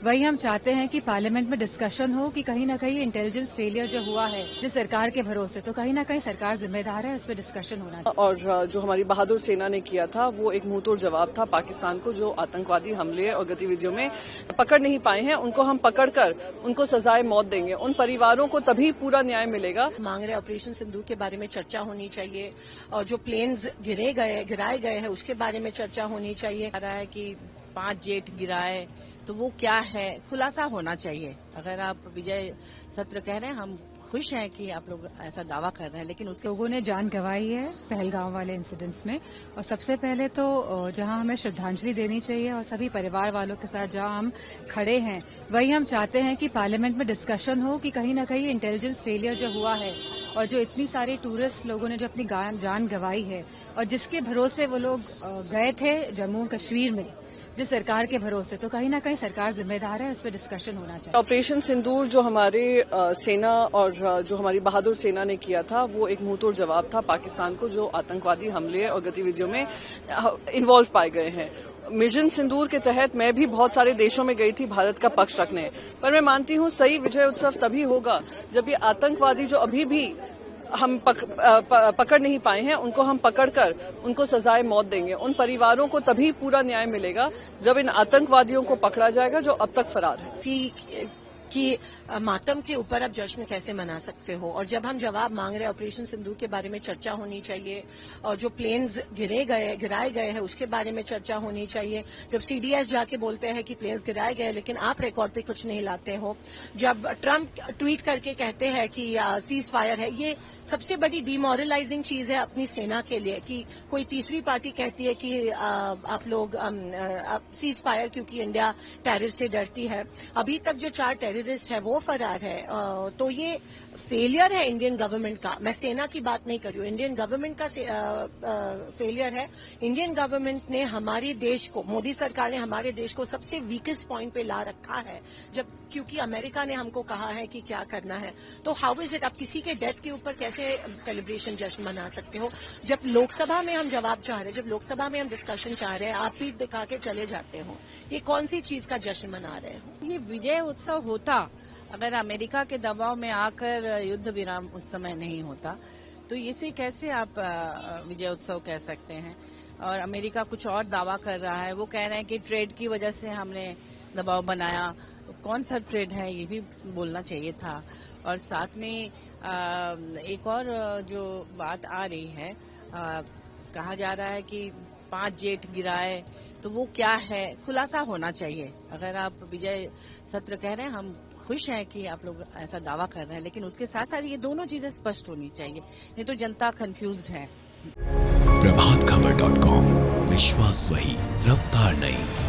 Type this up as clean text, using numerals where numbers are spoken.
वही हम चाहते हैं कि पार्लियामेंट में डिस्कशन हो कि कहीं ना कहीं इंटेलिजेंस फेलियर जो हुआ है जिस सरकार के भरोसे, तो कहीं ना कहीं सरकार जिम्मेदार है, उस पर डिस्कशन होना चाहिए। और जो हमारी बहादुर सेना ने किया था वो एक मुंहतोड़ जवाब था पाकिस्तान को, जो आतंकवादी हमले और गतिविधियों में पकड़ नहीं पाए हैं उनको हम पकड़कर उनको सजाए मौत देंगे। उन परिवारों को तभी पूरा न्याय मिलेगा। मांग रहे ऑपरेशन सिंदूर के बारे में चर्चा होनी चाहिए और जो प्लेन्स गिराए गए हैं उसके बारे में चर्चा होनी चाहिए। आ रहा है कि 5 जेट गिराए तो वो क्या है, खुलासा होना चाहिए। अगर आप विजय सत्र कह रहे हैं, हम खुश हैं कि आप लोग ऐसा दावा कर रहे हैं, लेकिन उसके लोगों ने जान गंवाई है पहलगांव वाले इंसिडेंट्स में। और सबसे पहले तो जहां हमें श्रद्धांजलि देनी चाहिए और सभी परिवार वालों के साथ जहां हम खड़े हैं, वही हम चाहते हैं कि पार्लियामेंट में डिस्कशन हो कि कहीं ना कहीं इंटेलिजेंस फेलियर जो हुआ है और जो इतनी सारी टूरिस्ट लोगों ने जो अपनी जान गंवाई है और जिसके भरोसे वो लोग गए थे जम्मू कश्मीर में जिस सरकार के भरोसे, तो कहीं ना कहीं सरकार जिम्मेदार है, उस पर डिस्कशन होना चाहिए। ऑपरेशन सिंदूर जो हमारे सेना और जो हमारी बहादुर सेना ने किया था वो एक मुंहतोड़ जवाब था पाकिस्तान को, जो आतंकवादी हमले और गतिविधियों में इन्वॉल्व पाए गए हैं। मिशन सिंदूर के तहत मैं भी बहुत सारे देशों में गई थी भारत का पक्ष रखने, पर मैं मानती हूँ सही विजय उत्सव तभी होगा जब ये आतंकवादी जो अभी भी हम पकड़ नहीं पाए हैं उनको हम पकड़कर उनको सजाए मौत देंगे। उन परिवारों को तभी पूरा न्याय मिलेगा जब इन आतंकवादियों को पकड़ा जाएगा जो अब तक फरार है। कि मातम के ऊपर आप जश्न कैसे मना सकते हो, और जब हम जवाब मांग रहे हैं ऑपरेशन सिंदूर के बारे में चर्चा होनी चाहिए और जो प्लेन्स गिराए गए हैं उसके बारे में चर्चा होनी चाहिए। जब सीडीएस जाके बोलते हैं कि प्लेन्स गिराए गए लेकिन आप रिकॉर्ड पे कुछ नहीं लाते हो, जब ट्रंप ट्वीट करके कहते हैं कि सीज फायर है, ये सबसे बड़ी डिमोरलाइजिंग चीज है अपनी सेना के लिए कि कोई तीसरी पार्टी कहती है कि आप लोग सीज फायर, क्योंकि इंडिया टेररिस्ट से डरती है। अभी तक जो 4 टेररिस्ट है वो फरार है। तो ये फेलियर है इंडियन गवर्नमेंट का। मैं सेना की बात नहीं कर रही हूँ, इंडियन गवर्नमेंट का फेलियर है। इंडियन गवर्नमेंट ने हमारे देश को, मोदी सरकार ने हमारे देश को सबसे वीकेस्ट पॉइंट पे ला रखा है, जब क्योंकि अमेरिका ने हमको कहा है कि क्या करना है। तो हाउ इज इट, आप किसी के डेथ के ऊपर कैसे सेलिब्रेशन जश्न मना सकते हो? जब लोकसभा में हम जवाब चाह रहे हैं, जब लोकसभा में हम डिस्कशन चाह रहे हैं, आप भी दिखा के चले जाते हो। ये कौन सी चीज का जश्न मना रहे हो? ये विजय उत्सव होता अगर अमेरिका के दबाव में आकर युद्ध विराम उस समय नहीं होता, तो इसे कैसे आप विजय उत्सव कह सकते हैं? और अमेरिका कुछ और दावा कर रहा है, वो कह रहे हैं कि ट्रेड की वजह से हमने दबाव बनाया। कौन सा ट्रेड है ये भी बोलना चाहिए था। और साथ में एक और जो बात आ रही है, कहा जा रहा है कि 5 जेट गिराए तो वो क्या है, खुलासा होना चाहिए। अगर आप विजय सत्र कह रहे हैं, हम खुश हैं कि आप लोग ऐसा दावा कर रहे हैं, लेकिन उसके साथ साथ ये दोनों चीजें स्पष्ट होनी चाहिए, नहीं तो जनता कंफ्यूज्ड है। प्रभातखबर.com, विश्वास वही, रफ्तार नहीं।